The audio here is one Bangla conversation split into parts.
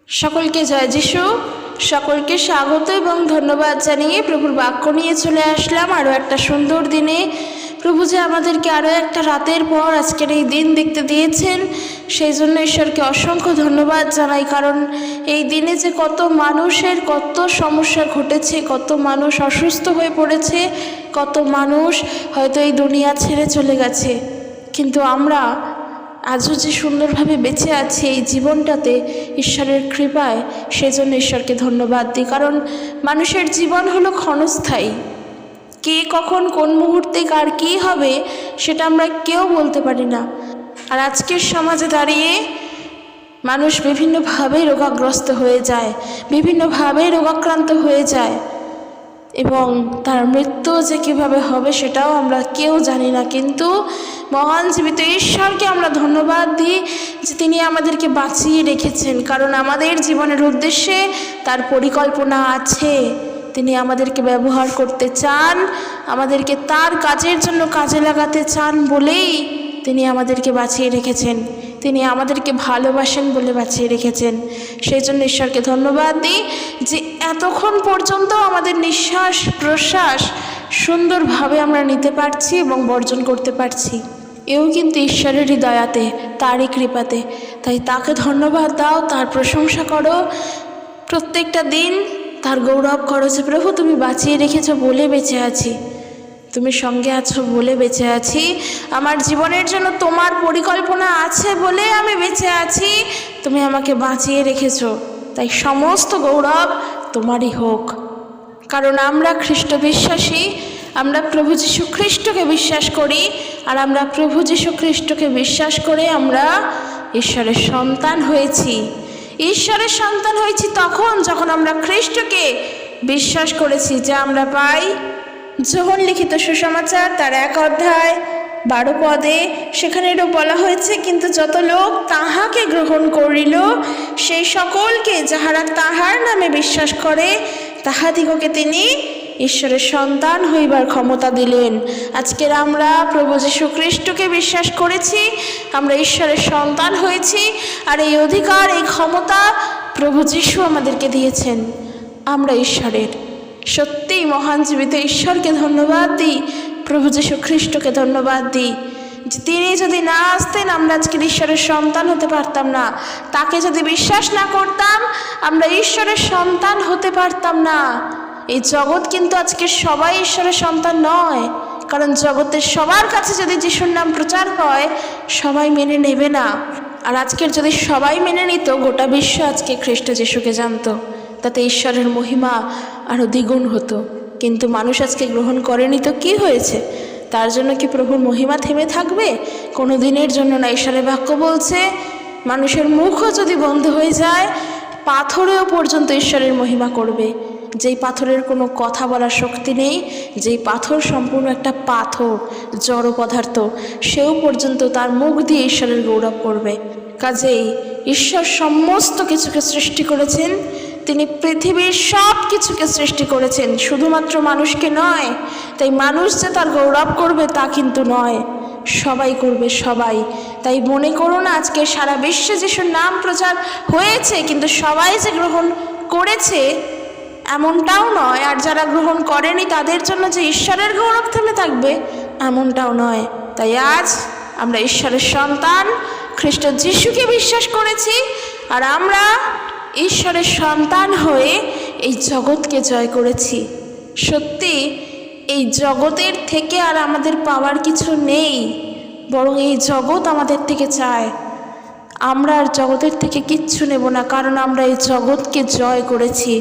সকলকে জয় যিশু। সকলকে স্বাগত এবং ধন্যবাদ জানিয়ে প্রভুর বাক্য নিয়ে চলে আসলাম আরও একটা সুন্দর দিনে। প্রভু যে আমাদেরকে আরও একটা রাতের পর আজকের এই দিন দেখতে দিয়েছেন, সেই জন্য ঈশ্বরকে অসংখ্য ধন্যবাদ জানাই। কারণ এই দিনে যে কত মানুষের কত সমস্যা ঘটেছে, কত মানুষ অসুস্থ হয়ে পড়েছে, কত মানুষ হয়তো এই দুনিয়া ছেড়ে চলে গেছে, কিন্তু আমরা আজও যে সুন্দরভাবে বেঁচে আছি এই জীবনটাতে ঈশ্বরের কৃপায়, সেজন্য ঈশ্বরকে ধন্যবাদ দিই। কারণ মানুষের জীবন হলো ক্ষণস্থায়ী। কে কখন কোন মুহূর্তে কার কী হবে সেটা আমরা কেউ বলতে পারি না। আর আজকের সমাজে দাঁড়িয়ে মানুষ বিভিন্নভাবে রোগাগ্রস্ত হয়ে যায়, বিভিন্নভাবে রোগাক্রান্ত হয়ে যায়, এবং তার মৃত্যু যে কীভাবে হবে সেটাও আমরা কেউ জানি না। কিন্তু মহান জীবিত ঈশ্বরকে আমরা ধন্যবাদ দিই যে তিনি আমাদেরকে বাঁচিয়ে রেখেছেন। কারণ আমাদের জীবনের উদ্দেশ্যে তার পরিকল্পনা আছে। তিনি আমাদেরকে ব্যবহার করতে চান, আমাদেরকে তার কাজের জন্য কাজে লাগাতে চান বলেই তিনি আমাদেরকে বাঁচিয়ে রেখেছেন। তিনি আমাদেরকে ভালোবাসেন বলে বাঁচিয়ে রেখেছেন। সেই জন্য ঈশ্বরকে ধন্যবাদ দিই যে এতক্ষণ পর্যন্ত আমাদের নিঃশ্বাস প্রশ্বাস সুন্দরভাবে আমরা নিতে পারছি এবং বর্জন করতে পারছি। এও কিন্তু ঈশ্বরেরই দয়াতে, তারই কৃপাতে। তাই তাকে ধন্যবাদ দাও, তার প্রশংসা করো, প্রত্যেকটা দিন তার গৌরব করো যে প্রভু তুমি বাঁচিয়ে রেখেছো বলে বেঁচে আছি, তুমি সঙ্গে আছো বলে বেঁচে আছি, আমার জীবনের জন্য তোমার পরিকল্পনা আছে বলে আমি বেঁচে আছি, তুমি আমাকে বাঁচিয়ে রেখেছো। তাই সমস্ত গৌরব তোমারই হোক। কারণ আমরা খ্রিস্ট বিশ্বাসী, আমরা প্রভু যীশু খ্রিস্টকে বিশ্বাস করি। আর আমরা প্রভু যীশু খ্রিস্টকে বিশ্বাস করে আমরা ঈশ্বরের সন্তান হয়েছি। ঈশ্বরের সন্তান হয়েছি তখন যখন আমরা খ্রিস্টকে বিশ্বাস করেছি, যা আমরা পাই যোহন লিখিত সুসমাচার তার 1 অধ্যায় 12 পদে। সেখানেও বলা হয়েছে, কিন্তু যত লোক তাহাকে গ্রহণ করিল সেই সকলকে যাহারা তাহার নামে বিশ্বাস করে তাহাদিগকে তিনি ঈশ্বরের সন্তান হইবার ক্ষমতা দিলেন। আজকের আমরা প্রভু যীশু খ্রিস্টকে বিশ্বাস করেছি, আমরা ঈশ্বরের সন্তান হয়েছি। আর এই অধিকার, এই ক্ষমতা প্রভু যীশু আমাদেরকে দিয়েছেন। আমরা ঈশ্বরের। সত্যিই মহান জীবিত ঈশ্বরকে ধন্যবাদ দিই, প্রভু যীশু খ্রিস্টকে ধন্যবাদ দিই যে তিনি যদি না আসতেন আমরা আজকের ঈশ্বরের সন্তান হতে পারতাম না। তাকে যদি বিশ্বাস না করতাম আমরা ঈশ্বরের সন্তান হতে পারতাম না। এই জগৎ কিন্তু আজকে সবাই ঈশ্বরের সন্তান নয়, কারণ জগতের সবার কাছে যদি যিশুর নাম প্রচার হয় সবাই মেনে নেবে না। আর আজকের যদি সবাই মেনে নিত, গোটা বিশ্ব আজকে খ্রিস্ট যিশুকে জানতো, তাতে ঈশ্বরের মহিমা আরও দ্বিগুণ হতো। কিন্তু মানুষ আজকে গ্রহণ করেনি, তো কী হয়েছে? তার জন্য কি প্রভুর মহিমা থেমে থাকবে? কোনো দিনের জন্য না। ঈশ্বরের বাক্য বলছে, মানুষের মুখও যদি বন্ধ হয়ে যায়, পাথরেও পর্যন্ত ঈশ্বরের মহিমা করবে। যেই পাথরের কোনো কথা বলার শক্তি নেই, যেই পাথর সম্পূর্ণ একটা পাথর, জড় পদার্থ, সেও পর্যন্ত তার মুখ দিয়ে ঈশ্বরের গৌরব করবে। কাজেই ঈশ্বর সমস্ত কিছুকে সৃষ্টি করেছেন, তিনি পৃথিবীর সব কিছুকে সৃষ্টি করেছেন, শুধুমাত্র মানুষকে নয়। তাই মানুষ যে তার গৌরব করবে তা কিন্তু নয়, সবাই করবে, সবাই। তাই মনে করো না আজকে সারা বিশ্বে যিশুর নাম প্রচার হয়েছে কিন্তু সবাই যে গ্রহণ করেছে এমনটাও নয়। আর যারা গ্রহণ করেনি তাদের জন্য যে ঈশ্বরের গৌরব থেমে থাকবে এমনটাও নয়। তাই আজ আমরা ঈশ্বরের সন্তান খ্রিস্ট যিশুকে বিশ্বাস করেছি, আর আমরা ঈশ্বরের সন্তান হয়ে এই জগৎকে জয় করেছি। সত্যি এই জগতের থেকে আর আমাদের পাওয়ার কিছু নেই, বরং এই জগৎ আমাদের থেকে চায়। আমরা আর জগতের থেকে কিচ্ছু নেব না, কারণ আমরা এই জগৎকে জয় করেছি।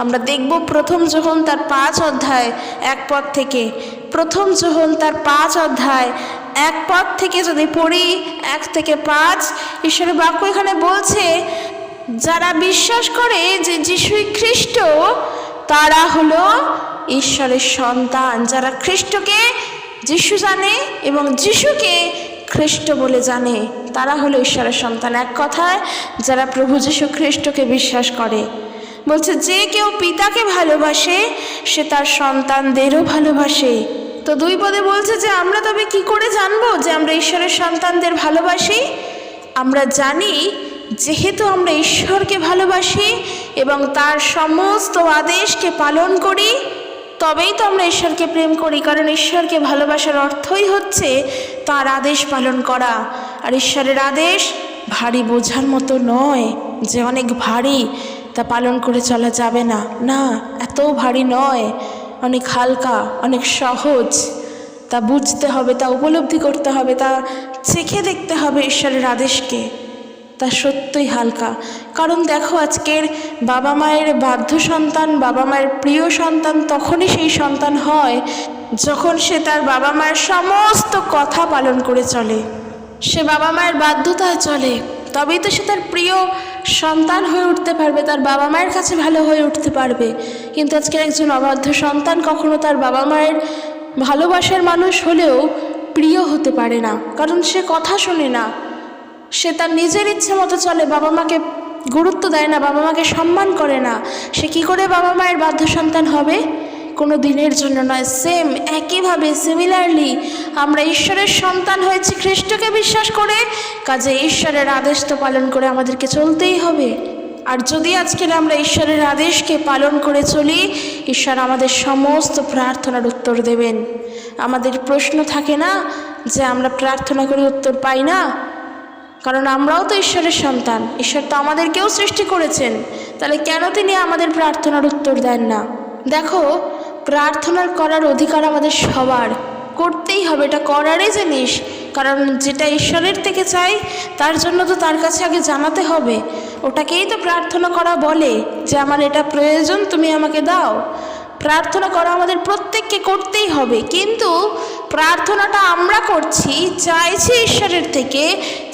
আমরা দেখব প্রথম যোহন তার 5 অধ্যায় 1 পদ থেকে, প্রথম যোহন তার 5 অধ্যায় 1 পদ থেকে যদি পড়ি, 1 থেকে 5, ঈশ্বরের বাক্য এখানে বলছে, যারা বিশ্বাস করে যে যিশুই খ্রিস্ট তারা হলো ঈশ্বরের সন্তান। যারা খ্রিস্টকে যিশু জানে এবং যিশুকে খ্রিস্ট বলে জানে তারা হলো ঈশ্বরের সন্তান। এক কথায় যারা প্রভু যীশু খ্রিস্টকে বিশ্বাস করে। বলছে, যে কেউ পিতাকে ভালোবাসে সে তার সন্তানদেরও ভালোবাসে। তো 2 পদে বলছে যে আমরা তবে কি করে জানবো যে আমরা ঈশ্বরের সন্তানদের ভালোবাসি? আমরা জানি যেহেতু আমরা ঈশ্বরকে ভালোবাসি এবং তার সমস্ত আদেশকে পালন করি, তবেই তো আমরা ঈশ্বরকে প্রেম করি। কারণ ঈশ্বরকে ভালোবাসার অর্থই হচ্ছে তার আদেশ পালন করা। আর ঈশ্বরের আদেশ ভারী বোঝার মতো নয় যে অনেক ভারী, তা পালন করে চলা যাবে না। না, এত ভারী নয়, অনেক হালকা, অনেক সহজ। তা বুঝতে হবে, তা উপলব্ধি করতে হবে, তা চেখে দেখতে হবে ঈশ্বরের আদেশকে। তা সত্যই হালকা। কারণ দেখো, আজকের বাবা মায়ের বাধ্য সন্তান, বাবা মায়ের প্রিয় সন্তান তখনই সেই সন্তান হয় যখন সে তার বাবা মায়ের সমস্ত কথা পালন করে চলে, সে বাবা মায়ের বাধ্যতায় চলে। তবেই তো সে তার প্রিয় সন্তান হয়ে উঠতে পারবে, তার বাবা মায়ের কাছে ভালো হয়ে উঠতে পারবে। কিন্তু আজকের একজন অবাধ্য সন্তান কখনো তার বাবা মায়ের ভালোবাসার মানুষ হলেও প্রিয় হতে পারে না, কারণ সে কথা শোনে না, সে তার নিজের ইচ্ছে মতো চলে, বাবা মাকে গুরুত্ব দেয় না, বাবা মাকে সম্মান করে না। সে কি করে বাবা মায়ের বাধ্য সন্তান হবে? কোনো দিনের জন্য নয়। সেম একইভাবে সিমিলারলি আমরা ঈশ্বরের সন্তান হয়েছি খ্রিস্টকে বিশ্বাস করে, কাজে ঈশ্বরের আদেশ তো পালন করে আমাদেরকে চলতেই হবে। আর যদি আজকের আমরা ঈশ্বরের আদেশকে পালন করে চলি, ঈশ্বর আমাদের সমস্ত প্রার্থনার উত্তর দেবেন। আমাদের প্রশ্ন থাকে না যে আমরা প্রার্থনা করে উত্তর পাই না, কারণ আমরাও তো ঈশ্বরের সন্তান, ঈশ্বর তো আমাদেরকেও সৃষ্টি করেছেন। তাহলে কেন তিনি আমাদের প্রার্থনার উত্তর দেন না? দেখো, প্রার্থনার করার অধিকার আমাদের সবার, করতেই হবে, এটা করারই জিনিস। কারণ যেটা ঈশ্বরের থেকে চাই তার জন্য তো তার কাছে আগে জানাতে হবে। ওটাকেই তো প্রার্থনা করা বলে, যে আমার এটা প্রয়োজন, তুমি আমাকে দাও। প্রার্থনা করা আমাদের প্রত্যেককে করতেই হবে, কিন্তু প্রার্থনাটা আমরা করছি, চাইছি ঈশ্বরের থেকে,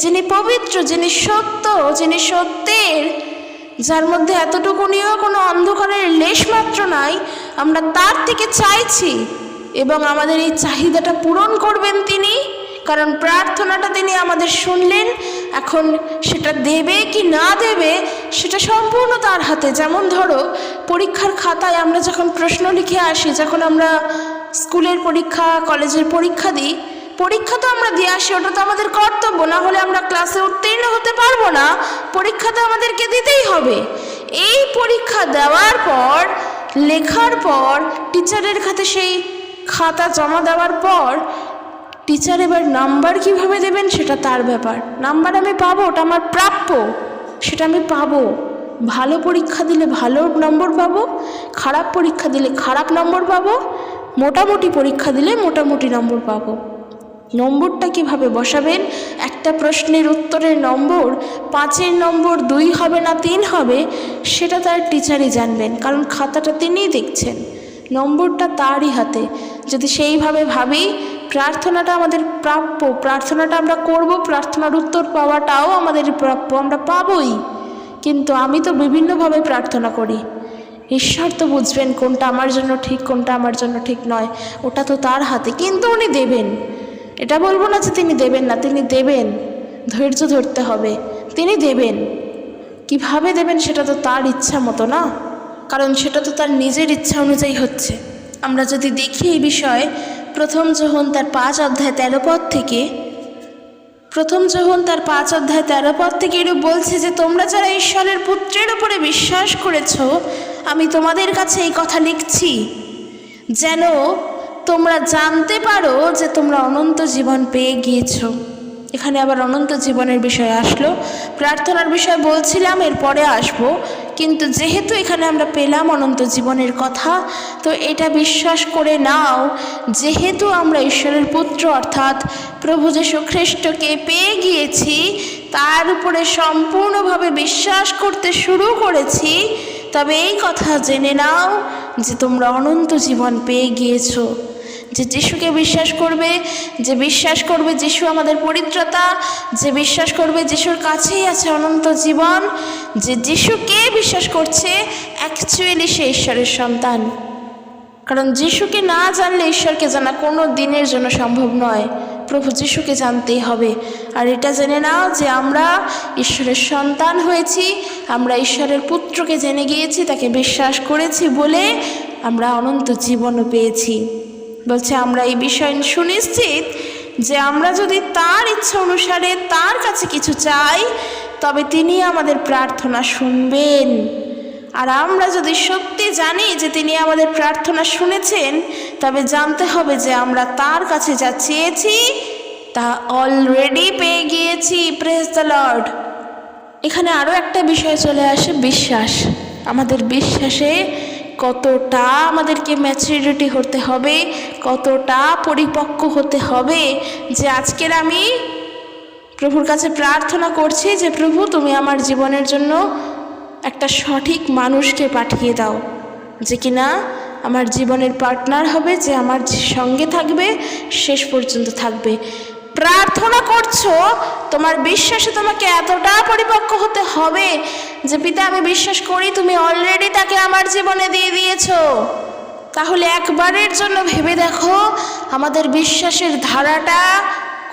যিনি পবিত্র, যিনি সত্য, যিনি সত্যের, যার মধ্যে এতটুকুনিও কোনো অন্ধকারের লেশমাত্র নাই, আমরা তার থেকে চাইছি এবং আমাদের এই চাহিদাটা পূরণ করবেন তিনি। কারণ প্রার্থনাটা তিনি আমাদের শুনলেন, এখন সেটা দেবে কি না দেবে সেটা সম্পূর্ণ তার হাতে। যেমন ধরো, পরীক্ষার খাতায় আমরা যখন প্রশ্ন লিখে আসি, যখন আমরা স্কুলের পরীক্ষা, কলেজের পরীক্ষা দিই, পরীক্ষা তো আমরা দিয়ে আসি, ওটা তো আমাদের কর্তব্য, না হলে আমরা ক্লাসে উত্তীর্ণ হতে পারবো না। পরীক্ষা তো আমাদেরকে দিতেই হবে। এই পরীক্ষা দেওয়ার পর, লেখার পর, টিচারের কাছে সেই খাতা জমা দেওয়ার পর টিচার এবার নাম্বার কিভাবে দেবেন সেটা তার ব্যাপার। নাম্বার আমি পাবো, ওটা আমার প্রাপ্য, সেটা আমি পাবো। ভালো পরীক্ষা দিলে ভালো নম্বর পাবো, খারাপ পরীক্ষা দিলে খারাপ নম্বর পাবো, মোটামুটি পরীক্ষা দিলে মোটামুটি নম্বর পাবো। নম্বরটা কিভাবে বসাবেন, একটা প্রশ্নের উত্তরের নম্বর 5-এর নম্বর 2 হবে না 3 হবে, সেটা তার টিচারই জানবেন, কারণ খাতাটা তিনিই দেখছেন, নম্বরটা তারই হাতে। যদি সেইভাবে ভাবি, প্রার্থনাটা আমাদের প্রাপ্য, প্রার্থনাটা আমরা করব, প্রার্থনার উত্তর পাওয়াটাও আমাদের প্রাপ্য, আমরা পাবই। কিন্তু আমি তো বিভিন্নভাবে প্রার্থনা করি, ঈশ্বর তো বুঝবেন কোনটা আমার জন্য ঠিক, কোনটা আমার জন্য ঠিক নয়, ওটা তো তার হাতে। কিন্তু উনি দেবেন, এটা বলবো না যে তিনি দেবেন না, তিনি দেবেন। ধৈর্য ধরতে হবে, তিনি দেবেন। কিভাবে দেবেন সেটা তো তার ইচ্ছা মতো না, কারণ সেটা তো তার নিজের ইচ্ছা অনুযায়ী হচ্ছে। আমরা যদি দেখি এই বিষয়ে, প্রথম যোহন তার 5 অধ্যায় 13 পদ থেকে, প্রথম যোহন তার 5 অধ্যায় 13 পদ থেকে এরূপ বলছে যে, তোমরা যারা ঈশ্বরের পুত্রের উপরে বিশ্বাস করেছ, আমি তোমাদের কাছে এই কথা লিখছি, যেন তোমরা জানতে পারো যে তোমরা অনন্ত জীবন পেয়ে গিয়েছো। এখানে আবার অনন্ত জীবনের বিষয় আসলো। প্রার্থনার বিষয় বলছিলাম, এরপরে আসবো, কিন্তু যেহেতু এখানে আমরা পেলাম অনন্ত জীবনের কথা, তো এটা বিশ্বাস করে নাও, যেহেতু আমরা ঈশ্বরের পুত্র অর্থাৎ প্রভু যীশু খ্রিস্টকে পেয়ে গিয়েছি, তার উপরে সম্পূর্ণভাবে বিশ্বাস করতে শুরু করেছি, তবে এই কথা জেনে নাও যে তোমরা অনন্ত জীবন পেয়ে গিয়েছো। যে যিশুকে বিশ্বাস করবে, যে বিশ্বাস করবে যিশু আমাদের পরিত্রাতা, যে বিশ্বাস করবে যিশুর কাছেই আছে অনন্ত জীবন, যে যিশুকে বিশ্বাস করছে, অ্যাকচুয়ালি সে ঈশ্বরের সন্তান। কারণ যিশুকে না জানলে ঈশ্বরকে জানা কোনো দিনের জন্য সম্ভব নয়, প্রভু যিশুকে জানতেই হবে। আর এটা জেনে নাও যে আমরা ঈশ্বরের সন্তান হয়েছি, আমরা ঈশ্বরের পুত্রকে জেনে গিয়েছি, তাকে বিশ্বাস করেছি বলে আমরা অনন্ত জীবনও পেয়েছি। বলছে আমরা এই বিষয় সুনিশ্চিত যে আমরা যদি তার ইচ্ছা অনুসারে তার কাছে কিছু চাই, তবে তিনি আমাদের প্রার্থনা শুনবেন। আর আমরা যদি সত্যি জানি যে তিনি আমাদের প্রার্থনা শুনেছেন, তবে জানতে হবে যে আমরা তার কাছে যা চেয়েছি তা অলরেডি পেয়ে গিয়েছি। Praise the lord. এখানে আরও একটা বিষয় চলে আসে, বিশ্বাস। আমাদের বিশ্বাসে কতটা আমাদেরকে ম্যাচুরিটি হতে হবে, কতটা পরিপক্ক হতে হবে, যে আজকের আমি প্রভুর কাছে প্রার্থনা করছি যে প্রভু তুমি আমার জীবনের জন্য একটা সঠিক মানুষকে পাঠিয়ে দাও, যে কিনা আমার জীবনের পার্টনার হবে, যে আমার সঙ্গে থাকবে, শেষ পর্যন্ত থাকবে। প্রার্থনা করছো, তোমার বিশ্বাসে তোমাকে এতটা পরিপক্ক হতে হবে যে পিতা আমি বিশ্বাস করি তুমি অলরেডি তাকে আমার জীবনে দিয়ে দিয়েছো। তাহলে একবারের জন্য ভেবে দেখো আমাদের বিশ্বাসের ধারাটা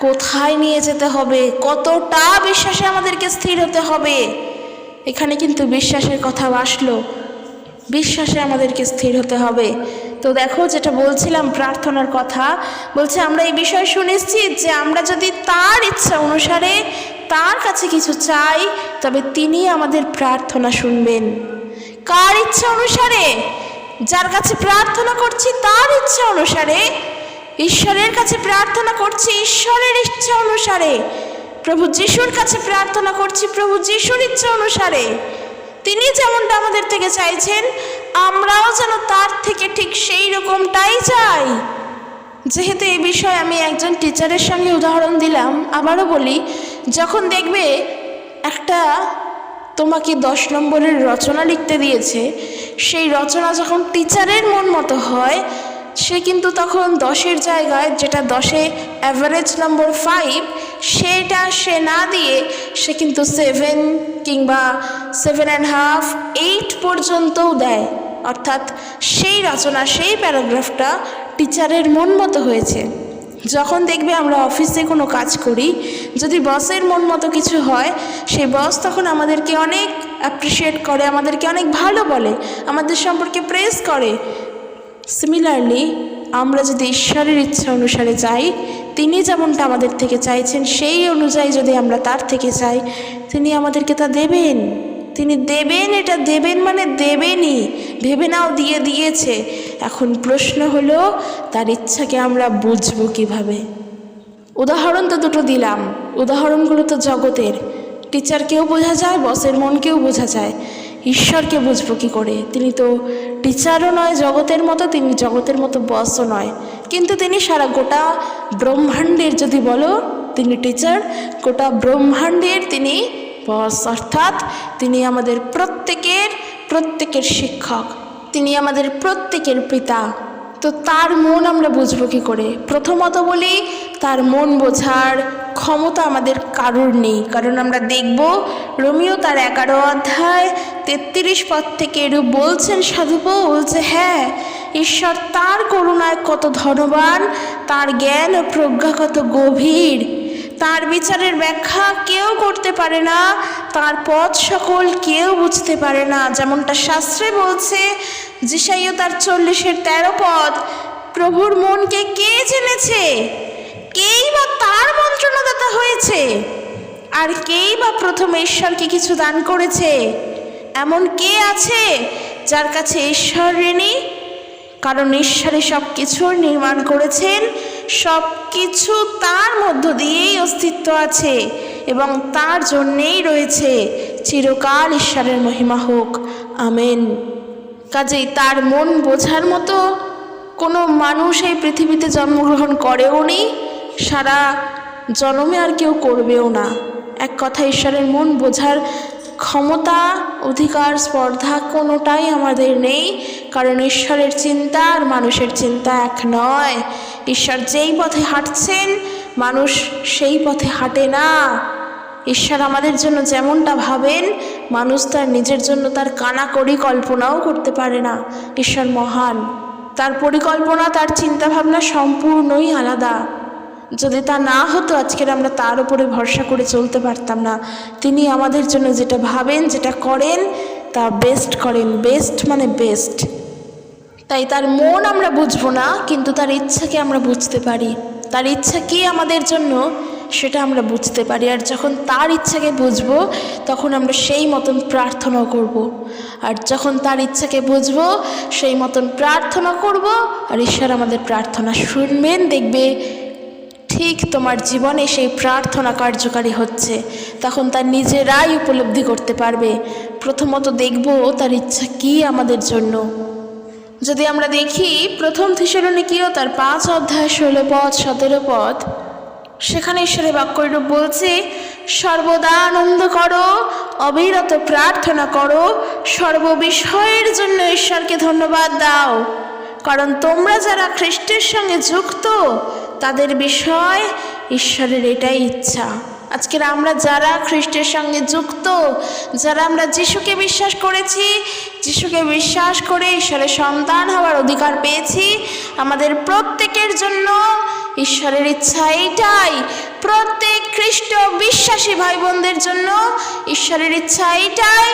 কোথায় নিয়ে যেতে হবে, কতটা বিশ্বাসে আমাদেরকে স্থির হতে হবে। এখানে কিন্তু বিশ্বাসের কথা আসলো, বিশ্বাসে আমাদেরকে স্থির হতে হবে। তো দেখো যেটা বলছিলাম প্রার্থনার কথা, বলছে আমরা এই বিষয় সুনিশ্চিত যে আমরা যদি তার ইচ্ছা অনুসারে তার কাছে কিছু চাই, তবে তিনি আমাদের প্রার্থনা শুনবেন। কার ইচ্ছা অনুসারে? যার কাছে প্রার্থনা করছি তার ইচ্ছা অনুসারে। ঈশ্বরের কাছে প্রার্থনা করছি ঈশ্বরের ইচ্ছা অনুসারে। প্রভু যিশুর কাছে প্রার্থনা করছি প্রভু যিশুর ইচ্ছা অনুসারে। তিনি যেমনটা আমাদের থেকে চাইছেন, আমরাও যেন তার থেকে ঠিক সেই রকমটাই চাই। যেহেতু এই বিষয়ে আমি একজন টিচারের সঙ্গে উদাহরণ দিলাম, আবারও বলি, যখন দেখবে একটা তোমাকে 10 নম্বরের রচনা লিখতে দিয়েছে, সেই রচনা যখন টিচারের মন মতো হয়, সে কিন্তু তখন 10-এর জায়গায়, যেটা 10-এ অ্যাভারেজ নম্বর 5, সেটা সে না দিয়ে সে কিন্তু 7 কিংবা 7.5, 8 পর্যন্তও দেয়। অর্থাৎ সেই রচনা, সেই প্যারাগ্রাফটা টিচারের মন মতো হয়েছে। যখন দেখবে আমরা অফিসে কোনো কাজ করি, যদি বসের মন মতো কিছু হয়, সেই বস তখন আমাদেরকে অনেক অ্যাপ্রিসিয়েট করে, আমাদেরকে অনেক ভালো বলে, আমাদের সম্পর্কে প্রেজ করে। সিমিলারলি আমরা যদি ঈশ্বরের ইচ্ছা অনুসারে যাই, তিনি যেমনটা আমাদের থেকে চাইছেন সেই অনুযায়ী যদি আমরা তার থেকে চাই, তিনি আমাদেরকে তা দেবেন। তিনি দেবেন, এটা দেবেন মানে দেবেনই। ভেবে নাও দিয়ে দিয়েছে। এখন প্রশ্ন হলো তার ইচ্ছাকে আমরা বুঝবো কিভাবে। উদাহরণ তো দুটো দিলাম, উদাহরণগুলো তো জগতের। টিচারকেও বোঝা যায়, বসের মনকেও বোঝা যায়। ঈশ্বরকে বুঝবো কী করে? তিনি তো টিচারও নয় জগতের মতো, তিনি জগতের মতো বসও নয়, কিন্তু তিনি সারা গোটা ব্রহ্মাণ্ডের, যদি বলো তিনি টিচার, গোটা ব্রহ্মাণ্ডের তিনি বস। অর্থাৎ তিনি আমাদের প্রত্যেকের শিক্ষক, তিনি আমাদের প্রত্যেকের পিতা। তো তার মন আমরা বুঝবো কী করে? প্রথমত বলি, তার মন বোঝার ক্ষমতা আমাদের কারোর নেই। কারণ আমরা দেখব রোমিও তার 11 অধ্যায় 33 পদ থেকে এরূপ বলছেন সাধু পৌল, যে হ্যাঁ, ঈশ্বর তার করুণায় কত ধনবান, তার জ্ঞান ও প্রজ্ঞা কত গভীর, তার বিচারের ব্যাখ্যা কেউ করতে পারে না, তার পথ সকল কেউ বুঝতে পারে না। যেমনটা শাস্ত্রে বলছে, যিশাইয়া তার 40-13 পদ, প্রভুর মনকে কে জেনেছে? কেই বা তার মন্ত্রণাদাতা হয়েছে? আর কেই বা প্রথমে ঈশ্বরকে কিছু দান করেছে? এমন কে আছে যার কাছে ঈশ্বর ঋণী? কারণ ঈশ্বরে সব কিছুর নির্মাণ করেছেন, সব কিছু তার মধ্য দিয়েই অস্তিত্ব আছে এবং তার জন্যেই রয়েছে। চিরকাল ঈশ্বরের মহিমা হোক, আমেন। কাজেই তার মন বোঝার মতো কোনো মানুষ এই পৃথিবীতে জন্মগ্রহণ করেও নি, সারা জন্মে আর কেউ করবেও না। এক কথা, ঈশ্বরের মন বোঝার ক্ষমতা, অধিকার, স্পর্ধা কোনোটাই আমাদের নেই। কারণ ঈশ্বরের চিন্তা আর মানুষের চিন্তা এক নয়। ঈশ্বর যেই পথে হাঁটছেন, মানুষ সেই পথে হাঁটে না। ঈশ্বর আমাদের জন্য যেমনটা ভাবেন, মানুষ তার নিজের জন্য তার কানাকড়ি কল্পনাও করতে পারে না। ঈশ্বর মহান, তার পরিকল্পনা, তার চিন্তাভাবনা সম্পূর্ণই আলাদা। যদি তা না হতো, আজকের আমরা তার উপরে ভরসা করে চলতে পারতাম না। তিনি আমাদের জন্য যেটা ভাবেন, যেটা করেন, তা বেস্ট করেন। বেস্ট মানে বেস্ট। তাই তার মন আমরা বুঝবো না, কিন্তু তার ইচ্ছাকে আমরা বুঝতে পারি। তার ইচ্ছা কি আমাদের জন্য, সেটা আমরা বুঝতে পারি। আর যখন তার ইচ্ছাকে বুঝবো তখন আমরা সেই মতন প্রার্থনা করব। আর যখন তার ইচ্ছাকে বুঝবো সেই মতন প্রার্থনা করব, আর ঈশ্বর আমাদের প্রার্থনা শুনবেন। দেখবে ঠিক তোমার জীবনে সেই প্রার্থনা কার্যকারী হচ্ছে। তখন তার নিজেরাই উপলব্ধি করতে পারবে। প্রথমত দেখব তার ইচ্ছা কি আমাদের জন্য। যদি আমরা দেখি প্রথম থিসেলনিকীয় তার 5 অধ্যায় 16 পদ 17 পদ, সেখানে ঈশ্বরের বাক্যরূপ বলছে, সর্বদা আনন্দ করো, অবিরত প্রার্থনা করো, সর্ববিষয়ের জন্য ঈশ্বরকে ধন্যবাদ দাও, কারণ তোমরা যারা খ্রিস্টের সঙ্গে যুক্ত তাদের বিষয় ঈশ্বরের এটাই ইচ্ছা। আজকের আমরা যারা খ্রিস্টের সঙ্গে যুক্ত, যারা আমরা যিশুকে বিশ্বাস করেছি, যিশুকে বিশ্বাস করে ঈশ্বরের সন্তান হওয়ার অধিকার পেয়েছি, আমাদের প্রত্যেকের জন্য ঈশ্বরের ইচ্ছা এইটাই। প্রত্যেক খ্রিস্ট বিশ্বাসী ভাই বোনদের জন্য ঈশ্বরের ইচ্ছা এইটাই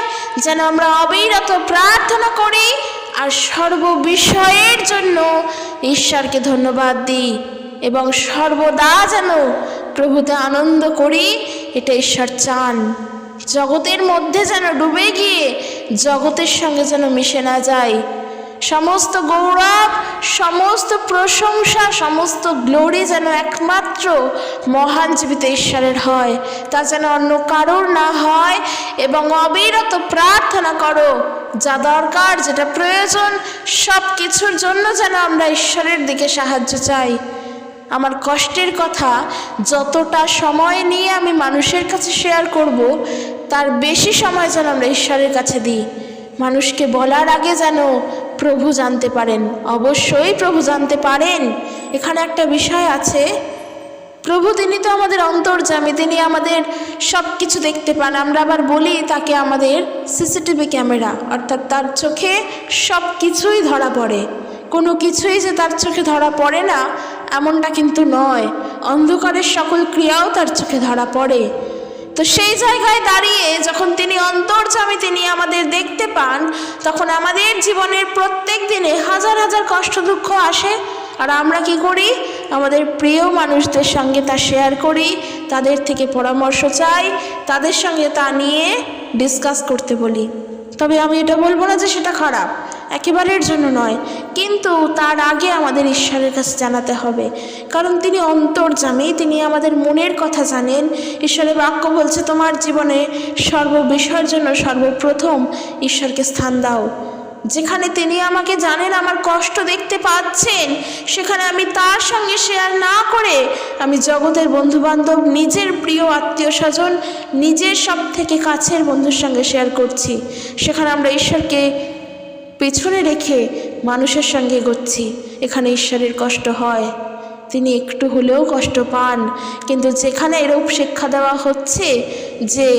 যেন আমরা অবিরত প্রার্থনা করি আর সর্ববিষয়ের জন্য ঈশ্বরকে ধন্যবাদ দিই এবং সর্বদা যেন প্রভুতে আনন্দ করি। এটা ঈশ্বর চান। জগতের মধ্যে যেন ডুবে গিয়ে জগতের সঙ্গে যেন মিশে না যায়। সমস্ত গৌরব, সমস্ত প্রশংসা, সমস্ত গ্লোরি যেন একমাত্র মহান জীবিত ঈশ্বরের হয়, তা যেন অন্য কারোর না হয়। এবং অবিরত প্রার্থনা করো, যা দরকার, যেটা প্রয়োজন, সব কিছুর জন্য যেন আমরা ঈশ্বরের দিকে সাহায্য চাই। আমার কষ্টের কথা যতটা সময় নিয়ে আমি মানুষের কাছে শেয়ার করব, তার বেশি সময় যেন আমরা ঈশ্বরের কাছে দিই। মানুষকে বলার আগে যেন প্রভু জানতে পারেন। অবশ্যই প্রভু জানতে পারেন। এখানে একটা বিষয় আছে, প্রভু তিনি তো আমাদের অন্তর্যামী, তিনি আমাদের সব কিছু দেখতে পান। আমরা আবার বলি তাকে আমাদের সিসিটিভি ক্যামেরা, অর্থাৎ তার চোখে সব কিছুই ধরা পড়ে। কোনো কিছুই যে তার চোখে ধরা পড়ে না এমনটা কিন্তু নয়। অন্ধকারের সকল ক্রিয়াও তার চোখে ধরা পড়ে। তো সেই জায়গায় দাঁড়িয়ে যখন তিনি অন্তর্যামী, তিনি আমাদের দেখতে পান, তখন আমাদের জীবনের প্রত্যেক দিনে হাজার হাজার কষ্ট দুঃখ আসে। আর আমরা কি করি? আমাদের প্রিয় মানুষদের সঙ্গে তা শেয়ার করি, তাদের থেকে পরামর্শ চাই, তাদের সঙ্গে তা নিয়ে ডিসকাস করতে বলি। তবে আমি এটা বলবো না যে সেটা খারাপ, একেবারের জন্য নয়, কিন্তু তার আগে আমাদের ঈশ্বরের কাছে জানাতে হবে, কারণ তিনি অন্তর্যামী, তিনি আমাদের মনের কথা জানেন। ঈশ্বরের বাক্য বলছে, তোমার জীবনে সর্ববিষয়ের জন্য সর্বপ্রথম ঈশ্বরকে স্থান দাও। যেখানে তিনি আমাকে জানেন, আমার কষ্ট দেখতে পাচ্ছেন, সেখানে আমি তার সঙ্গে শেয়ার না করে আমি জগতের বন্ধুবান্ধব, নিজের প্রিয় আত্মীয় স্বজন, নিজের সব থেকে কাছের বন্ধুর সঙ্গে শেয়ার করছি। সেখানে আমরা ঈশ্বরকে পেছনে রেখে মানুষের সঙ্গে এগোচ্ছি। এখানে ঈশ্বরের কষ্ট হয়, তিনি একটু হলেও কষ্ট পান। কিন্তু যেখানে এরূপ শিক্ষা দেওয়া হচ্ছে যে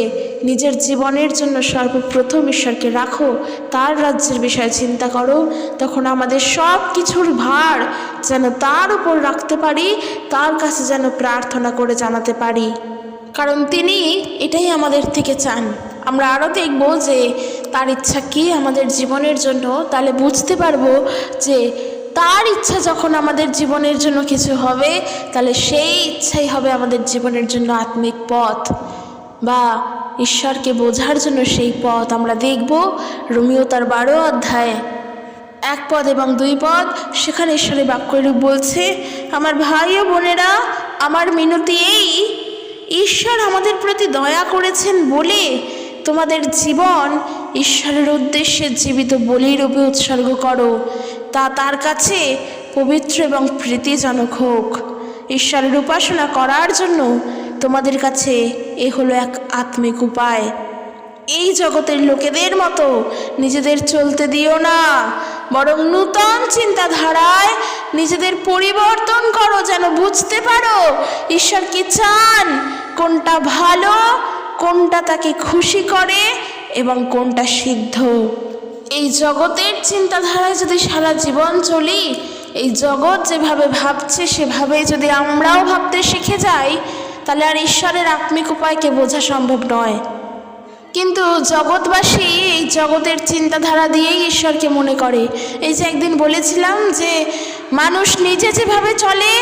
নিজের জীবনের জন্য সর্বপ্রথম ঈশ্বরকে রাখো, তার রাজ্যের বিষয়ে চিন্তা করো, তখন আমাদের সব কিছুর ভার যেন তার উপর রাখতে পারি, তার কাছে যেন প্রার্থনা করে জানাতে পারি, কারণ তিনি এটাই আমাদের থেকে চান। আমরা আরও দেখব যে তার ইচ্ছা কি আমাদের জীবনের জন্য, তাহলে বুঝতে পারবো যে তার ইচ্ছা যখন আমাদের জীবনের জন্য কিছু হবে, তাহলে সেই ইচ্ছাই হবে আমাদের জীবনের জন্য আত্মিক পথ বা ঈশ্বরকে বোঝার জন্য সেই পথ। আমরা দেখব রোমীয় তার 12 অধ্যায়ে 1 পদ এবং 2 পদ, সেখানে ঈশ্বরের বাক্যরূপ বলছে, আমার ভাই ও বোনেরা, আমার মিনতি এই, ঈশ্বর আমাদের প্রতি দয়া করেছেন বলে তোমাদের জীবন ঈশ্বরের উদ্দেশ্যে জীবিত বলিরূপে উৎসর্গ করো, তা তার কাছে পবিত্র এবং প্রীতিজনক হোক। ঈশ্বরের উপাসনা করার জন্য তোমাদের কাছে এ হলো এক আত্মিক উপায়। এই জগতের লোকেদের মতো নিজেদের চলতে দিও না, বরং নূতন চিন্তাধারায় নিজেদের পরিবর্তন করো, যেন বুঝতে পারো ঈশ্বর কি চান, কোনটা ভালো, কোনটা তাকে খুশি করে এবং কোনটা সিদ্ধ। এই জগতের চিন্তাধারায় যদি সারা জীবন চলি, এই জগৎ যেভাবে ভাবছে সেভাবে যদি আমরাও ভাবতে শিখে যাই, তাহলে আর ঈশ্বরের আত্মিক উপায়কে বোঝা সম্ভব নয়। কিন্তু জগৎবাসী এই জগতের চিন্তাধারা দিয়েই ঈশ্বরকে মনে করে। এই যে একদিন বলেছিলাম যে মানুষ নিজে যেভাবে চলে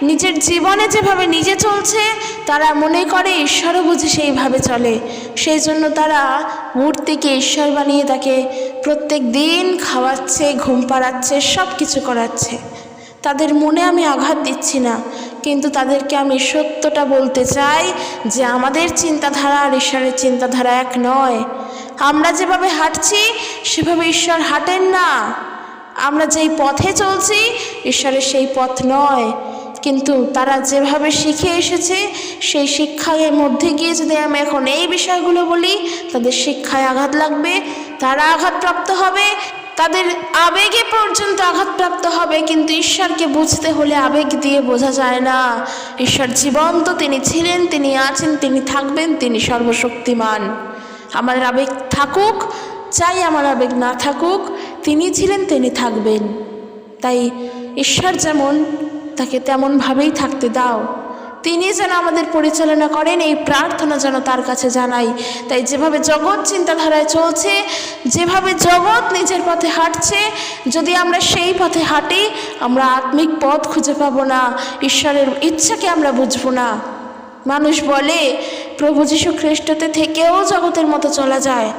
নিজের জীবনে যেভাবে নিজে চলছে তারা মনে করে ঈশ্বরও বুঝি সেইভাবে চলে। সেই জন্য তারা মূর্তিকে ঈশ্বর বানিয়ে তাকে প্রত্যেক দিন খাওয়াচ্ছে, ঘুম পাড়াচ্ছে, সব কিছু করাচ্ছে। তাদের মনে আমি আঘাত দিচ্ছি না, কিন্তু তাদেরকে আমি সত্যটা বলতে চাই যে আমাদের চিন্তাধারা আর ঈশ্বরের চিন্তাধারা এক নয়। আমরা যেভাবে হাঁটছি সেভাবে ঈশ্বর হাঁটেন না। আমরা যেই পথে চলছি ঈশ্বরের সেই পথ নয়। কিন্তু তারা যেভাবে শিখে এসেছে সেই শিক্ষার মধ্যে গিয়ে যদি আমি এখন এই বিষয়গুলো বলি, তাদের শিক্ষায় আঘাত লাগবে, তারা আঘাতপ্রাপ্ত হবে, তাদের আবেগে পর্যন্ত আঘাতপ্রাপ্ত হবে। কিন্তু ঈশ্বরকে বুঝতে হলে আবেগ দিয়ে বোঝা যায় না। ঈশ্বর জীবন্ত, তিনি ছিলেন, তিনি আছেন, তিনি থাকবেন, তিনি সর্বশক্তিমান। আমার আবেগ থাকুক চাই, আমার আবেগ না থাকুক, তিনি ছিলেন, তিনি থাকবেন। তাই ঈশ্বর যেমন, তাকে তেমনভাবেই থাকতে দাও। তিনি যেন আমাদের পরিচালনা করেন, এই প্রার্থনা যেন তার কাছে জানাই। তাই যেভাবে জগৎ চিন্তাধারায় চলছে, যেভাবে জগৎ নিজের পথে হাঁটছে, যদি আমরা সেই পথে হাঁটি আমরা আত্মিক পথ খুঁজে পাবো না, ঈশ্বরের ইচ্ছাকে আমরা বুঝবো না। মানুষ বলে প্রভু যীশু খ্রিস্টতে থেকেও জগতের মতো চলা যায়।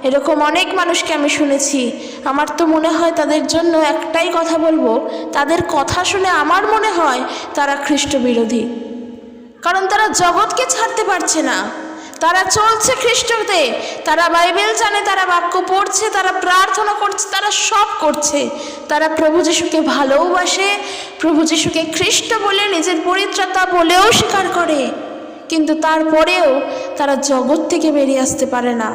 এরকম অনেক মানুষকে আমি শুনেছি। আমার তো মনে হয় তাদের জন্য একটাই কথা বলবো, তাদের কথা শুনে আমার মনে হয় তারা খ্রিস্ট বিরোধী। কারণ তারা জগৎকে ছাড়তে পারছে না, তারা চলছে খ্রিস্টতে, তারা বাইবেল জানে, তারা বাক্য পড়ছে, তারা প্রার্থনা করছে, তারা সব করছে। তারা প্রভু যীশুকে ভালোবাসে, প্রভু যীশুকে খ্রিস্ট বলে নিজের পরিত্রাতা বলেও স্বীকার করে, কিন্তু তারপরেও তারা জগৎ থেকে বেরিয়ে আসতে পারে না।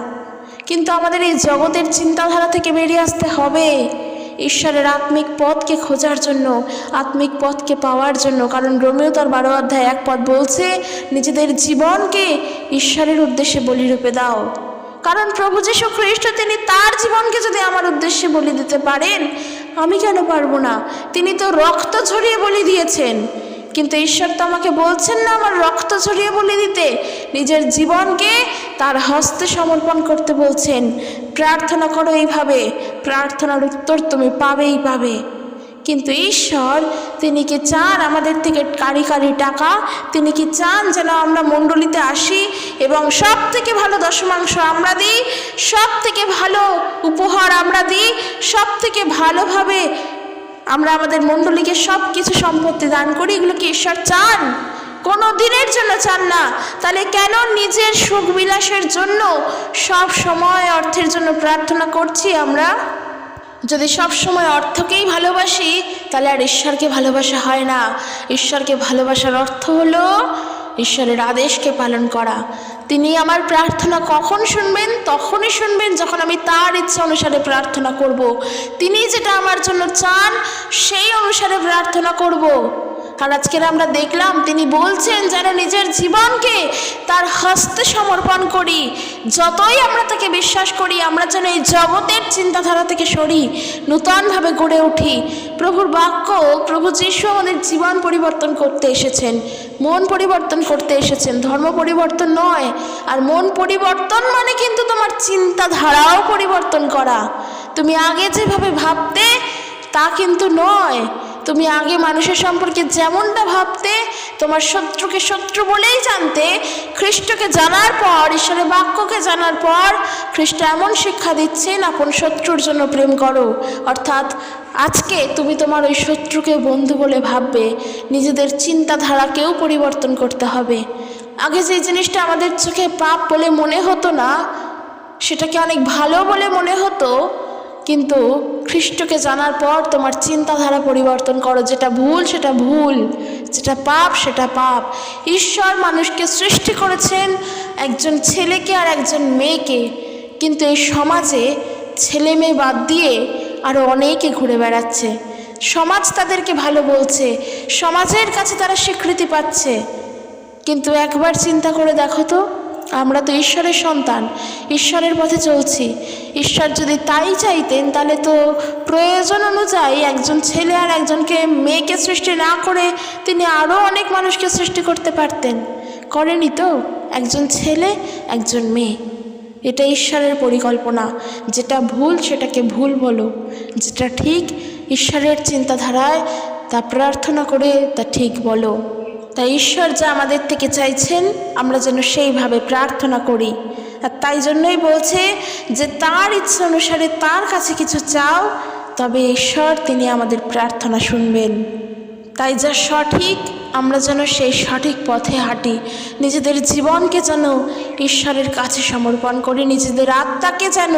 কিন্তু আমাদের এই জগতের চিন্তাধারা থেকে বেরিয়ে আসতে হবে ঈশ্বরের আত্মিক পথকে খোঁজার জন্য, আত্মিক পথকে পাওয়ার জন্য। কারণ রোমীয় তার 12 অধ্যায় 1 পদ বলছে, নিজেদের জীবনকে ঈশ্বরের উদ্দেশ্যে বলিরূপে দাও। কারণ প্রভু যীশু খ্রিস্ট তিনি তার জীবনকে যদি আমার উদ্দেশ্যে বলি দিতে পারেন, আমি কেন পারবো না? তিনি তো রক্ত ঝরিয়ে বলি দিয়েছেন, কিন্তু ঈশ্বর তো আমাকে বলছেন না আমার রক্ত ঝরিয়ে বলি দিতে, নিজের জীবনকে তার হস্তে সমর্পণ করতে বলছেন। প্রার্থনা করো এইভাবে, প্রার্থনার উত্তর তুমি পাবেই পাবে। কিন্তু ঈশ্বর তিনি কি চান আমাদের থেকে কারি কারি টাকা? তিনি কি চান যেন আমরা মণ্ডলীতে আসি এবং সব থেকে ভালো দশমাংশ আমরা দিই, সব থেকে ভালো উপহার আমরা দিই, সব থেকে ভালোভাবে আমরা আমাদের মণ্ডলীকে সব কিছু সম্পত্তি দান করি? এগুলো কি ঈশ্বর চান? কোনো দিনের জন্য চান না। তাহলে কেন নিজের সুখ বিলাসের জন্য সব সময় অর্থের জন্য প্রার্থনা করছি আমরা? যদি সব সময় অর্থকেই ভালোবাসি তাহলে আর ঈশ্বরকে ভালোবাসা হয় না। ঈশ্বরকে ভালোবাসার অর্থ হলো ঈশ্বরের আদেশকে পালন করা। তিনি আমার প্রার্থনা কখন শুনবেন? তখনই শুনবেন যখন আমি তার ইচ্ছা অনুসারে প্রার্থনা করব। তিনি যেটা আমার জন্য চান সেই অনুসারে প্রার্থনা করব। আর আজকের আমরা দেখলাম তিনি বলছেন যেন নিজের জীবনকে তার হস্তে সমর্পণ করি। যতই আমরা তাকে বিশ্বাস করি, আমরা যেন এই জগতের চিন্তাধারা থেকে সরি, নূতনভাবে গড়ে উঠি। প্রভুর বাক্য, প্রভু যীশু আমাদের জীবন পরিবর্তন করতে এসেছেন, মন পরিবর্তন করতে এসেছেন, ধর্ম পরিবর্তন নয়। আর মন পরিবর্তন মানে কিন্তু তোমার চিন্তাধারাও পরিবর্তন করা। তুমি আগে যেভাবে ভাবতে তা কিন্তু নয়। তুমি আগে মানুষের সম্পর্কে যেমনটা ভাবতে, তোমার শত্রুকে শত্রু বলেই জানতে, খ্রিস্টকে জানার পর, ঈশ্বরের বাক্যকে জানার পর খ্রিস্ট এমন শিক্ষা দিচ্ছেন আপন শত্রুর জন্য প্রেম করো। অর্থাৎ আজকে তুমি তোমার ওই শত্রুকে বন্ধু বলে ভাববে। নিজেদের চিন্তাধারাকেও পরিবর্তন করতে হবে। আগে যে জিনিসটা আমাদের চোখে পাপ বলে মনে হতো না, সেটাকে অনেক ভালো বলে মনে হতো, কিন্তু খ্রিস্টকে জানার পর তোমার চিন্তাধারা পরিবর্তন করো। যেটা ভুল সেটা ভুল, যেটা পাপ সেটা পাপ। ঈশ্বর মানুষকে সৃষ্টি করেছেন একজন ছেলেকে আর একজন মেয়েকে, কিন্তু এই সমাজে ছেলে মেয়ে বাদ দিয়ে আরও অনেকে ঘুরে বেড়াচ্ছে। সমাজ তাদেরকে ভালো বলছে, সমাজের কাছে তারা স্বীকৃতি পাচ্ছে। কিন্তু একবার চিন্তা করে দেখো তো, আমরা তো ঈশ্বরের সন্তান, ঈশ্বরের পথে চলছি। ঈশ্বর যদি তাই চাইতেন তাহলে তো প্রয়োজন অনুযায়ী একজন ছেলে আর একজনকে মেয়েকে সৃষ্টি না করে তিনি আরও অনেক মানুষকে সৃষ্টি করতে পারতেন। করেনি তো, একজন ছেলে একজন মেয়ে। এটা ঈশ্বরের পরিকল্পনা। যেটা ভুল সেটাকে ভুল বলো, যেটা ঠিক ঈশ্বরের চিন্তাধারায় তা প্রার্থনা করে তা ঠিক বলো। তাই ঈশ্বর যা আমাদের থেকে চাইছেন আমরা যেন সেইভাবে প্রার্থনা করি। আর তাই জন্যই বলছে যে তার ইচ্ছা অনুসারে তার কাছে কিছু চাও, তবে ঈশ্বর তিনি আমাদের প্রার্থনা শুনবেন। তাই যা সঠিক আমরা যেন সেই সঠিক পথে হাঁটি, নিজেদের জীবনকে যেন ঈশ্বরের কাছে সমর্পণ করি, নিজেদের আত্মাকে যেন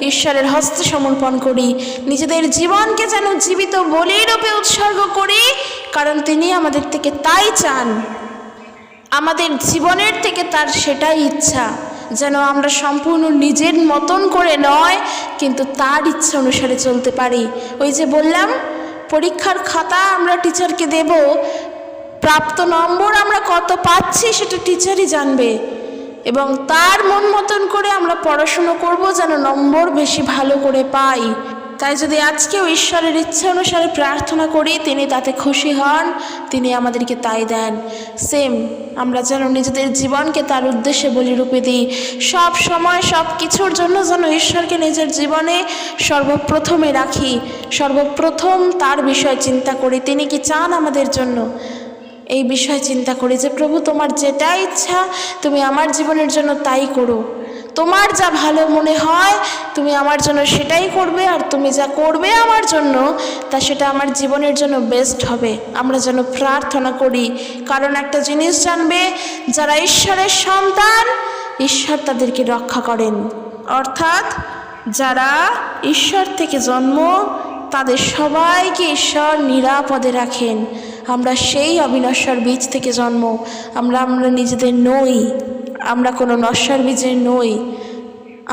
ঈশ্বরের হস্তে সমর্পণ করি, নিজেদের জীবনকে যেন জীবিত বলিরূপে উৎসর্গ করি, কারণ তিনি আমাদের থেকে তাই চান। আমাদের জীবনের থেকে তার সেটাই ইচ্ছা, যেন আমরা সম্পূর্ণ নিজের মতন করে নয় কিন্তু তার ইচ্ছা অনুসারে চলতে পারি। ওই যে বললাম, পরীক্ষার খাতা আমরা টিচারকে দেব, প্রাপ্ত নম্বর আমরা কত পাচ্ছি সেটা টিচারই জানবে, এবং তার মন মতন করে আমরা পড়াশুনো করব যেন নম্বর বেশি ভালো করে পাই। তাই যদি আজকেও ঈশ্বরের ইচ্ছা অনুসারে প্রার্থনা করি তিনি তাতে খুশি হন, তিনি আমাদেরকে তাই দেন। সেম আমরা যেন নিজেদের জীবনকে তার উদ্দেশ্যে বলিরূপে দিই, সব সময় সব কিছুর জন্য যেন ঈশ্বরকে নিজের জীবনে সর্বপ্রথমে রাখি, সর্বপ্রথম তার বিষয় চিন্তা করি, তিনি কি চান আমাদের জন্য এই বিষয় চিন্তা করি যে প্রভু তোমার যেটা ইচ্ছা তুমি আমার জীবনের জন্য তাই করো, তোমার যা ভালো মনে হয় তুমি আমার জন্য সেটাই করবে, আর তুমি যা করবে আমার জন্য তা সেটা আমার জীবনের জন্য বেস্ট হবে। আমরা যেন প্রার্থনা করি, কারণ একটা জিনিস জানবে, যারা ঈশ্বরের সন্তান ঈশ্বর তাদেরকে রক্ষা করেন, অর্থাৎ যারা ঈশ্বর থেকে জন্ম তাদের সবাইকে ঈশ্বর নিরাপদে রাখেন। আমরা সেই অবিনশ্বর বীজ থেকে জন্ম, আমরা নিজেদের নই, আমরা কোনো নশ্বর বীজের নই,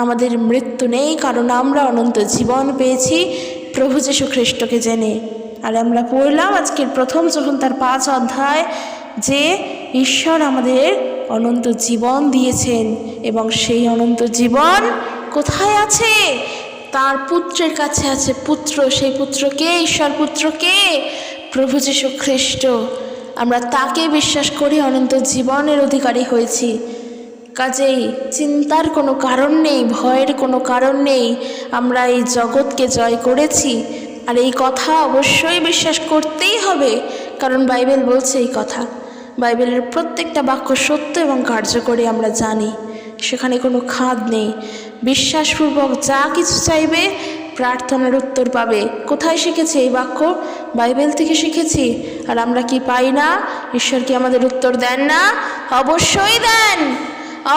আমাদের মৃত্যু নেই, কারণ আমরা অনন্ত জীবন পেয়েছি প্রভু যীশু খ্রিস্টকে জেনে। আর আমরা পড়লাম আজকের প্রথম যখন তার 5 অধ্যায় যে ঈশ্বর আমাদের অনন্ত জীবন দিয়েছেন, এবং সেই অনন্ত জীবন কোথায় আছে? তার পুত্রের কাছে আছে। পুত্র, সেই পুত্রকে, ঈশ্বর পুত্রকে, প্রভু যীশু খ্রিস্ট। আমরা তাকে বিশ্বাস করি অনন্ত জীবনের অধিকারী হয়েছি। কাজেই চিন্তার কোনো কারণ নেই, ভয়ের কোনো কারণ নেই, আমরা এই জগৎকে জয় করেছি। আর এই কথা অবশ্যই বিশ্বাস করতেই হবে, কারণ বাইবেল বলছে এই কথা। বাইবেলের প্রত্যেকটা বাক্য সত্য এবং কার্যকরী আমরা জানি, সেখানে কোনো খাদ নেই। বিশ্বাসপূর্বক যা কিছু চাইবে প্রার্থনার উত্তর পাবে। কোথায় শিখেছি এই বাক্য? বাইবেল থেকে শিখেছি। আর আমরা কি পাই না? ঈশ্বর কি আমাদের উত্তর দেন না? অবশ্যই দেন,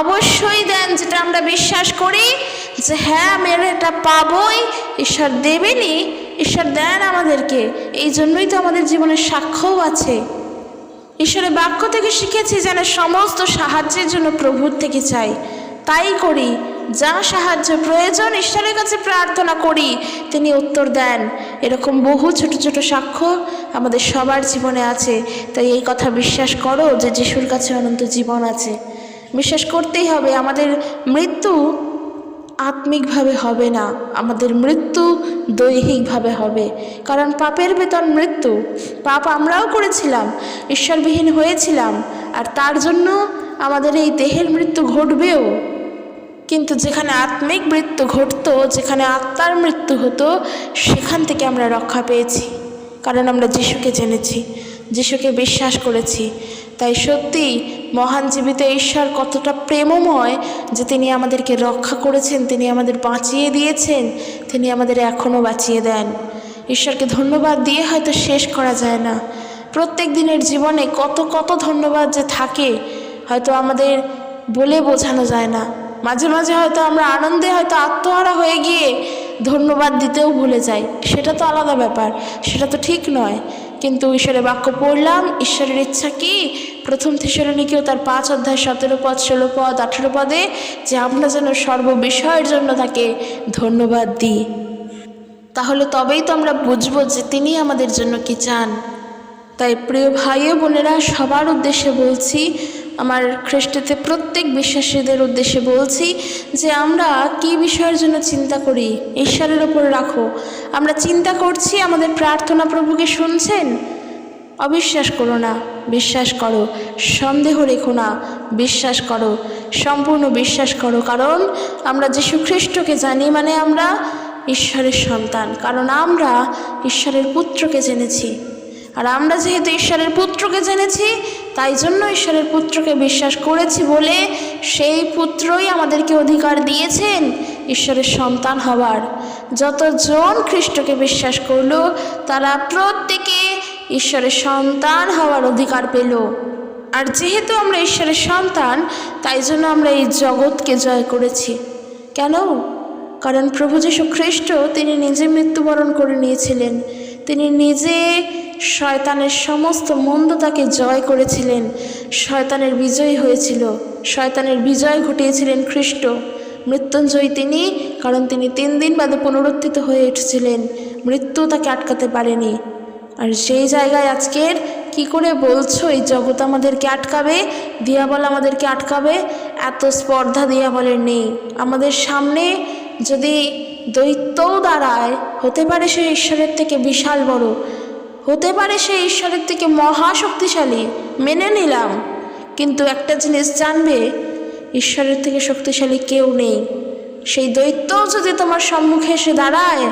অবশ্যই দেন। যেটা আমরা বিশ্বাস করি যে হ্যাঁ আমি এটা পাবই, ঈশ্বর দেবেনই, ঈশ্বর দেন আমাদেরকে। এই জন্যই তো আমাদের জীবনের সাক্ষ্যও আছে। ঈশ্বরের বাক্য থেকে শিখেছি যেন সমস্ত সাহায্যের জন্য প্রভুর থেকে চাই, তাই করি। যা সাহায্য প্রয়োজন ঈশ্বরের কাছে প্রার্থনা করি, তিনি উত্তর দেন। এরকম বহু ছোট ছোট সাক্ষ্য আমাদের সবার জীবনে আছে। তাই এই কথা বিশ্বাস করো যে যিশুর কাছে অনন্ত জীবন আছে। বিশ্বাস করতেই হবে। আমাদের মৃত্যু আত্মিকভাবে হবে না, আমাদের মৃত্যু দৈহিকভাবে হবে, কারণ পাপের বেতন মৃত্যু। পাপ আমরাও করেছিলাম, ঈশ্বরবিহীন হয়েছিলাম, আর তার জন্য আমাদের এই দেহের মৃত্যু ঘটবেও। কিন্তু যেখানে আত্মিক মৃত্যু ঘটতো, যেখানে আত্মার মৃত্যু হতো, সেখান থেকে আমরা রক্ষা পেয়েছি, কারণ আমরা যিশুকে জেনেছি, যিশুকে বিশ্বাস করেছি। তাই সত্যি মহান জীবিত ঈশ্বর কতটা প্রেমময় যে তিনি আমাদেরকে রক্ষা করেছেন, তিনি আমাদের বাঁচিয়ে দিয়েছেন, তিনি আমাদের এখনও বাঁচিয়ে দেন। ঈশ্বরকে ধন্যবাদ দিয়ে হয়তো শেষ করা যায় না। প্রত্যেক দিনের জীবনে কত কত ধন্যবাদ যে থাকে হয়তো আমাদের বলে বোঝানো যায় না। মাঝে মাঝে হয়তো আমরা আনন্দে হয়তো আত্মহারা হয়ে গিয়ে ধন্যবাদ দিতেও ভুলে যাই, সেটা তো আলাদা ব্যাপার, সেটা তো ঠিক নয়। কিন্তু ঈশ্বরের বাক্য পড়লাম, ঈশ্বরের ইচ্ছা কি? প্রথম থেসলোনিকেও তার 5 অধ্যায় 17 পদ 16 পদ 18 পদে যে আমরা যেন সর্ববিষয়ের জন্য তাকে ধন্যবাদ দিই। তাহলে তবেই তো আমরা বুঝবো যে তিনি আমাদের জন্য কি চান। তাই প্রিয় ভাই ও বোনেরা, সবার উদ্দেশ্যে বলছি, আমার খ্রিস্টতে প্রত্যেক বিশ্বাসীদের উদ্দেশ্যে বলছি যে আমরা কি বিষয়ের জন্য চিন্তা করি ঈশ্বরের ওপর রাখো। আমরা চিন্তা করছি আমাদের প্রার্থনা প্রভুকে শুনছেন? অবিশ্বাস করো না, বিশ্বাস করো। সন্দেহ রেখো না, বিশ্বাস করো, সম্পূর্ণ বিশ্বাস করো। কারণ আমরা যীশু খ্রিস্টকে জানি, মানে আমরা ঈশ্বরের সন্তান, কারণ আমরা ঈশ্বরের পুত্রকে জেনেছি। আর আমরা যেহেতু ঈশ্বরের পুত্রকে জেনেছি, তাই জন্য ঈশ্বরের পুত্রকে বিশ্বাস করেছি বলে সেই পুত্রই আমাদেরকে অধিকার দিয়েছেন ঈশ্বরের সন্তান হওয়ার। যতজন খ্রিস্টকে বিশ্বাস করলো তারা প্রত্যেকে ঈশ্বরের সন্তান হওয়ার অধিকার পেল। আর যেহেতু আমরা ঈশ্বরের সন্তান, তাই জন্য আমরা এই জগৎকে জয় করেছি। কেন? কারণ প্রভু যীশু খ্রিস্ট তিনি নিজে মৃত্যুবরণ করে নিয়েছিলেন। তিনি নিজে শয়তানের সমস্ত মন্দতাকে জয় করেছিলেন। শয়তানের বিজয় হয়েছিল, শয়তানের বিজয় ঘটিয়েছিলেন খ্রিস্ট। মৃত্যুঞ্জয়ী তিনি, কারণ তিনি 3 দিন বাদে পুনরুত্থিত হয়ে উঠেছিলেন। মৃত্যু তাকে আটকাতে পারেনি। আর সেই জায়গায় আজকের কি করে বলছো এই জগৎ আমাদেরকে আটকাবে, দিয়াবল আমাদেরকে আটকাবে? এত স্পর্ধা দিয়াবলের নেই। আমাদের সামনে যদি দৈত্যও দাঁড়ায়, হতে পারে সে ঈশ্বরের থেকে বিশাল বড়, হতে পারে সে ঈশ্বরের থেকে মহাশক্তিশালী, মেনে নিলাম। কিন্তু একটা জিনিস জানবে, ঈশ্বরের থেকে শক্তিশালী কেউ নেই। সেই দৈত্যও যদি তোমার সম্মুখে এসে দাঁড়ায়,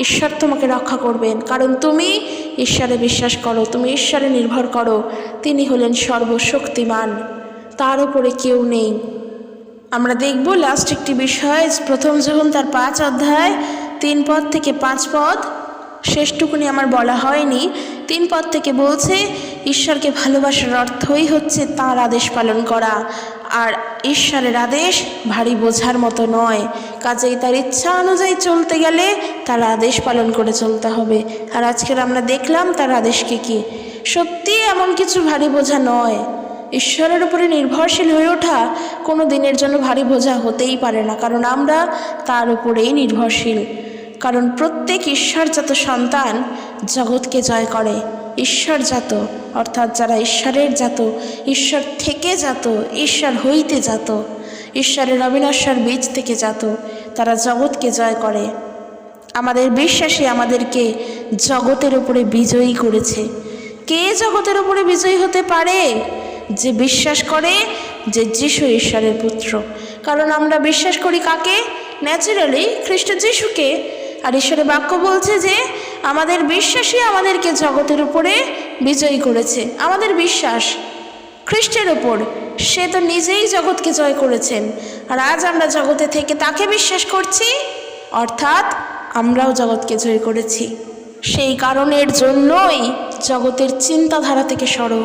ঈশ্বর তোমাকে রক্ষা করবেন, কারণ তুমি ঈশ্বরে বিশ্বাস করো, তুমি ঈশ্বরে নির্ভর করো। তিনি হলেন সর্বশক্তিমান, তার উপরে কেউ নেই। আমরা দেখব লাস্ট একটি বিষয়, প্রথম যোহন তার 5 অধ্যায় 3 পদ থেকে 5 পদ, শেষটুকুনি আমার বলা হয়নি। 3 পদ থেকে বলছে, ঈশ্বরকে ভালোবাসার অর্থই হচ্ছে তাঁর আদেশ পালন করা। আর ঈশ্বরের আদেশ ভারী বোঝার মতো নয়, কাজেই তার ইচ্ছা অনুযায়ী চলতে গেলে তার আদেশ পালন করে চলতে হবে। আর আজকের আমরা দেখলাম তার আদেশকে কি, সত্যি এমন কিছু ভারী বোঝা নয়। ঈশ্বরের উপরে নির্ভরশীল হয়ে ওঠা কোনো দিনের জন্য ভারী বোঝা হতেই পারে না, কারণ আমরা তার উপরেই নির্ভরশীল। কারণ প্রত্যেক ঈশ্বরজাত সন্তান জগৎকে জয় করে। ঈশ্বরজাত অর্থাৎ যারা ঈশ্বরের জাত, ঈশ্বর থেকে জাত, ঈশ্বর হইতে জাত, ঈশ্বরের অবিনশ্বর বীজ থেকে জাত, তারা জগৎকে জয় করে। আমাদের বিশ্বাসী আমাদেরকে জগতের উপরে বিজয়ী করেছে। কে জগতের উপরে বিজয়ী হতে পারে? যে বিশ্বাস করে যে যীশু ঈশ্বরের পুত্র। কারণ আমরা বিশ্বাস করি কাকে? ন্যাচারালি খ্রিস্ট যীশুকে। আর ঈশ্বরের বাক্য বলছে যে আমাদের বিশ্বাসই আমাদেরকে জগতের উপরে বিজয়ী করেছে। আমাদের বিশ্বাস খ্রিস্টের ওপর, সে তো নিজেই জগৎকে জয় করেছেন। আর আজ আমরা জগতে থেকে তাকে বিশ্বাস করছি, অর্থাৎ আমরাও জগৎকে জয় করেছি। সেই কারণের জন্যই জগতের চিন্তাধারা থেকে সরো,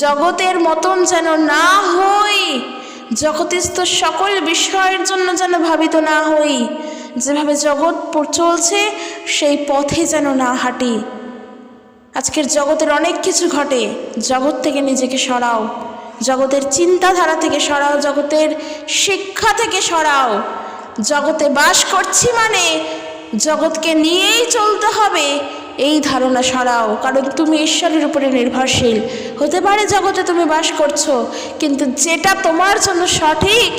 জগতের মতন যেন না হই, জগৎস্থ সকল বিষয়ের জন্য যেন ভাবিত না হই। যেভাবে জগৎ চলছে সেই পথে যেন না হাঁটি। আজকের জগতের অনেক কিছু ঘটে, জগৎ থেকে নিজেকে সরাও, জগতের চিন্তাধারা থেকে সরাও, জগতের শিক্ষা থেকে সরাও। জগতে বাস করছি মানে জগৎকে নিয়েই চলতে হবে, এই ধারণা সরাও। কারণ তুমি ঈশ্বরের উপরে নির্ভরশীল। হতে পারে জগতে তুমি বাস করছো, কিন্তু যেটা তোমার জন্য সঠিক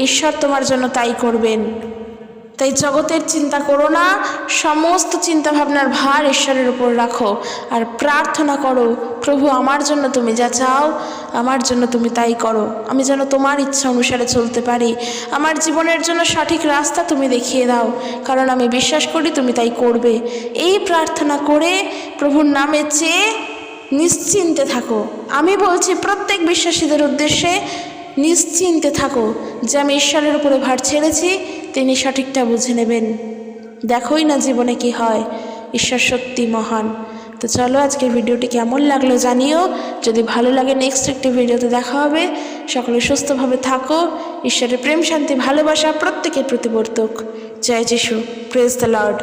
ঈশ্বর তোমার জন্য তাই করবেন। তাই জগতের চিন্তা করো না, সমস্ত চিন্তা ভাবনার ভার ঈশ্বরের উপর রাখো আর প্রার্থনা করো, প্রভু আমার জন্য তুমি যা চাও আমার জন্য তুমি তাই করো। আমি যেন তোমার ইচ্ছা অনুসারে চলতে পারি, আমার জীবনের জন্য সঠিক রাস্তা তুমি দেখিয়ে দাও, কারণ আমি বিশ্বাস করি তুমি তাই করবে। এই প্রার্থনা করে প্রভুর নামে চেয়ে নিশ্চিন্তে থাকো। আমি বলছি প্রত্যেক বিশ্বাসীদের উদ্দেশ্যে, নিশ্চিন্তে থাকো যে আমি ঈশ্বরের উপরে ভার ছেড়েছি, তিনি সঠিকটা বুঝে নেবেন। দেখোই না জীবনে কি হয়, ঈশ্বর সত্যি মহান। তো চলো আজকের ভিডিওটি কেমন লাগলো জানিও। যদি ভালো লাগে নেক্সট একটি ভিডিওতে দেখা হবে। সকলে সুস্থভাবে থাকো। ঈশ্বরের প্রেম শান্তি ভালোবাসা প্রত্যেকের প্রতি বর্তুক। জয় যিশু। Praise the Lord.